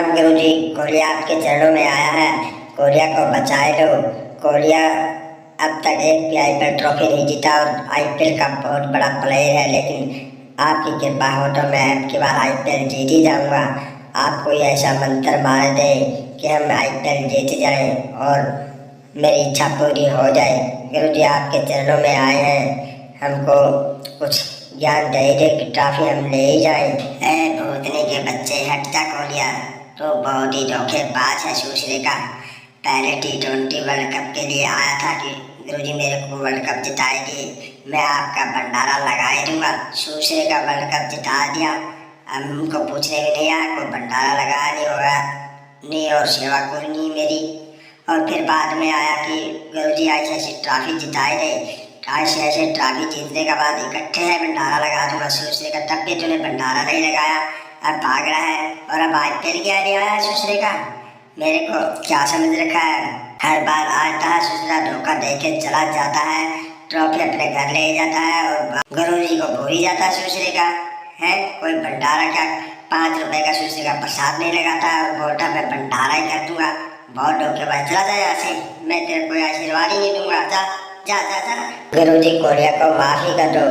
अब गुरुजी कोहलिया आपके चरणों में आया है, कोहलिया को बचाए लो। कोहलिया अब तक एक भी आईपीएल ट्रॉफी नहीं जीता और आईपीएल का बहुत बड़ा प्लेयर है, लेकिन आपकी कृपा हो तो मैं अब की बार आईपीएल जीत ही जाऊँगा। आप कोई ऐसा मंत्र मार दे कि हम आईपीएल जीत जाएं और मेरी इच्छा पूरी हो जाए। गुरुजी आपके चरणों में आए हैं, हमको कुछ ज्ञान दे दे कि ट्रॉफी हम ले ही जाए। भूतनी के बच्चे, हट जा कोहलिया, तो बहुत ही धोखेबाज है सुश्री का। पहले T20 वर्ल्ड कप के लिए आया था कि गुरुजी मेरे को वर्ल्ड कप जिताएगी, मैं आपका भंडारा लगा ही दूंगा। सुश्री का वर्ल्ड कप जिता दिया, अब हमको पूछने भी नहीं आया, कोई भंडारा लगा नहीं होगा नहीं और सेवा कोई नहीं मेरी। और फिर बाद में आया कि गुरुजी ऐसे ऐसी ट्रॉफी जिताए थे, ऐसे ट्रॉफी जीतने के बाद इकट्ठे है भंडारा लगा दूंगा सुश्री का। तब भी तूने भंडारा नहीं लगाया, अब भाग रहा है और अब आईपीएल क्या नहीं आया सुश्री का। मेरे को क्या समझ रखा है, हर बार आता है सुश्रा, धोखा देके चला जाता है, ट्रॉफी अपने घर ले जाता है और गुरुजी को भूल ही जाता है सुश्री का। है कोई भंडारा क्या, 5 रुपए का सुश्री का प्रसाद नहीं लगाता और बोलता मैं भंडारा ही कर दूंगा। बहुत धोखेबाज, चला जाए यहाँ से, मैं तेरे कोई आशीर्वाद ही नहीं दूंगा, जा जा जा जा। गुरुजी कोहलिया को माफी कर दो,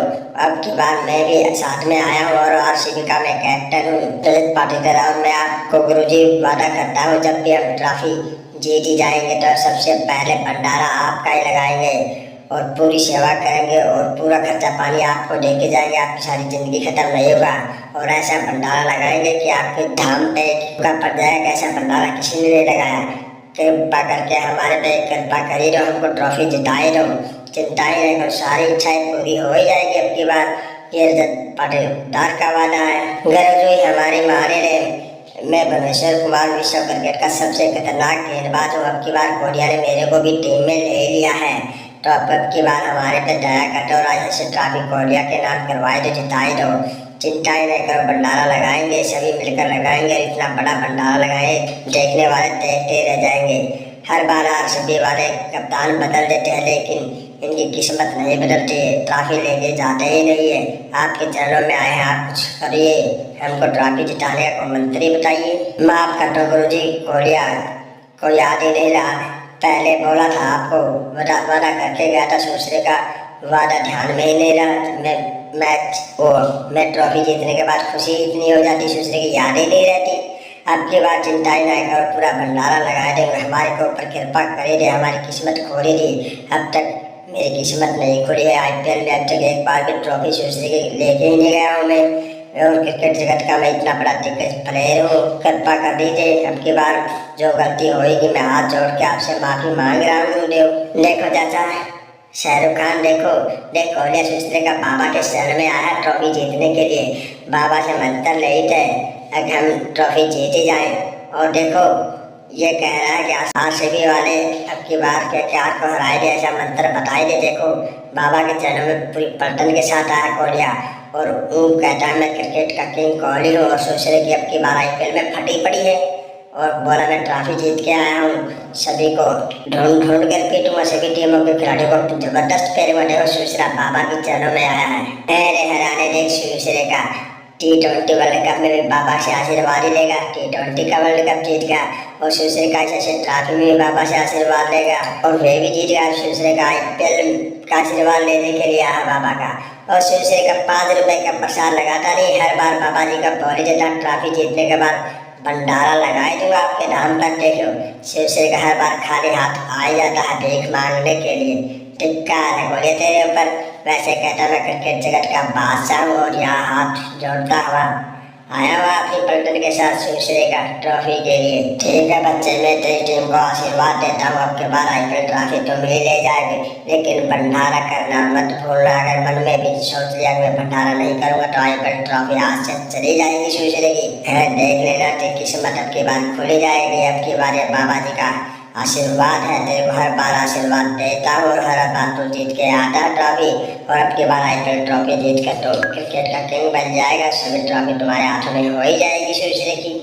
अब की बार मैं भी साथ में आया हूँ और आरसीबी का मैं कैप्टन हूँ रजत पाटीदार, और मैं आपको गुरुजी वादा करता हूँ जब भी हम ट्रॉफी जीत ही जाएंगे तो सबसे पहले भंडारा आपका ही लगाएंगे और पूरी सेवा करेंगे और पूरा खर्चा पानी आपको देके जाएंगे, आपकी सारी जिंदगी खत्म नहीं होगा। और ऐसा भंडारा लगाएंगे कि आपके धाम पे पड़ जाएगा, ऐसा भंडारा किसी ने नहीं लगाया। कृपा करके हमारे पे कृपा करी रहो, हमको ट्रॉफी जिताए रहो, चिंता ही नहीं करो, सारी इच्छाएं पूरी हो ही जाएगी अब की बार, ये रजत पाटीदार का वादा है। गुरुजी हमारी मारे रहे, मैं भुवनेश्वर कुमार विश्व क्रिकेट का सबसे खतरनाक गेंदबाज हूँ। अब की बार कोहलिया ने मेरे को भी टीम में ले लिया है, तो अब की बार हमारे पे दया करते और ऐसे ट्रॉफी कोहलिया के नाम करवाए तो जिताए दो, चिंता ही नहीं करो। भंडारा लगाएंगे, सभी मिलकर लगाएंगे, इतना बड़ा भंडारा लगाए देखने वाले देखते रह जाएंगे। हर बार आरसीबी वाले कप्तान बदल देते हैं लेकिन इनकी किस्मत नहीं बदलती है, ट्रॉफी लेके जाते ही नहीं है। आपके चरणों में आए हैं, आप कुछ करिए, हमको ट्रॉफी जिताने का मंत्री बताइए। माफ कर दो गुरुजी, कोहलिया को याद ही नहीं रहा, पहले बोला था आपको, वादा करके गया था सुश्री का, वादा ध्यान में ही नहीं रहा। मैं ट्रॉफी जीतने के बाद खुशी इतनी हो जाती, सुश्री की याद ही नहीं रहती। अब की बार चिंता ही नहीं करो, पूरा भंडारा लगा देंगे, हमारे को ऊपर कृपा करे दे, हमारी किस्मत खोली थी, अब तक मेरी किस्मत नहीं खुली है। आईपीएल में अब तक एक बार भी ट्रॉफी सुश्री की लेके ही नहीं गया हूँ मैं, और क्रिकेट जगत का मैं इतना बड़ा दिग्गज प्लेयर हूँ, कृपा कर दीजिए। अब की बार जो गलती होगी मैं हाथ जोड़ के आपसे माफ़ी मांग रहा हूँ। देखो चाचा, शाहरुख खान देखो कोहलिया सुश्री का बाबा के शरण में आया ट्रॉफी जीतने के लिए, बाबा से मंत्र ले थे अगर हम ट्रॉफी जीत ही जाए। और देखो ये कह रहा है कि आरसीबी वाले अब की बार क्या को हराए दे, ऐसा मंत्र बताए दे। देखो बाबा के चरणों में पूरी पलटन के साथ आया कोहलिया और वो कहता है मैं क्रिकेट का किंग कोहली हूँ, और सुश्री की अब की बार आईपीएल में फटी पड़ी है और बोला मैं ट्रॉफी जीत के आया हूँ, सभी को ढूंढ कर पीटूंगा, सभी टीमों के खिलाड़ियों को जबरदस्त फेरवा देगा। सुश्रा बाबा के चरणों में आया है, अरे हराने देख सुश्रे का। T20 वर्ल्ड कप में भी बाबा से आशीर्वाद ही लेगा, T20 का वर्ल्ड कप जीत गया और सुश्रे का ऐसे ट्रॉफी में भी बाबा से आशीर्वाद लेगा और वे भी जीत गया। सुश्रे का आईपीएल का आशीर्वाद लेने के लिए आया बाबा का, और सुश्रे का 5 रुपए का प्रसाद लगाता नहीं, हर बार बाबा जी का बोले देता ट्रॉफी जीतने के बाद भंडारा लगाए दूंगा आपके नाम पर। देखो सुश्री का हर बार खाली हाथ आ जाता है भीख मांगने के लिए, टिक्का बोले तेरे ऊपर। वैसे कहता मैं क्रिकेट जगत का बादशाह हूँ और यहाँ हाथ जोड़ता हुआ आया हुआ अपनी पलटन के साथ सुश्री का ट्रॉफी के लिए। ठीक है बच्चे, मैं तेरी टीम को आशीर्वाद देता हूँ, अब के बाद आईपीएल ट्रॉफी तो मिल ले जाएगी, लेकिन भंडारा करना मत भूलना। अगर मन में भी सोच लिया मैं भंडारा नहीं करूँगा तो आईपीएल ट्रॉफी आज से चली जाएगी सुश्री की। है देख लेना, तेरी किस्मत अब की बार खुली जाएगी। अब की बार बाबा जी का आशीर्वाद है, तेरे को हर बार आशीर्वाद देता हूँ और हर बार तो जीत के आता ट्रॉफी, और अब की बार आईपीएल ट्रॉफी जीत कर तो क्रिकेट का किंग बन जाएगा, सभी ट्रॉफी तुम्हारे हाथों में हो ही जाएगी सुश्री की।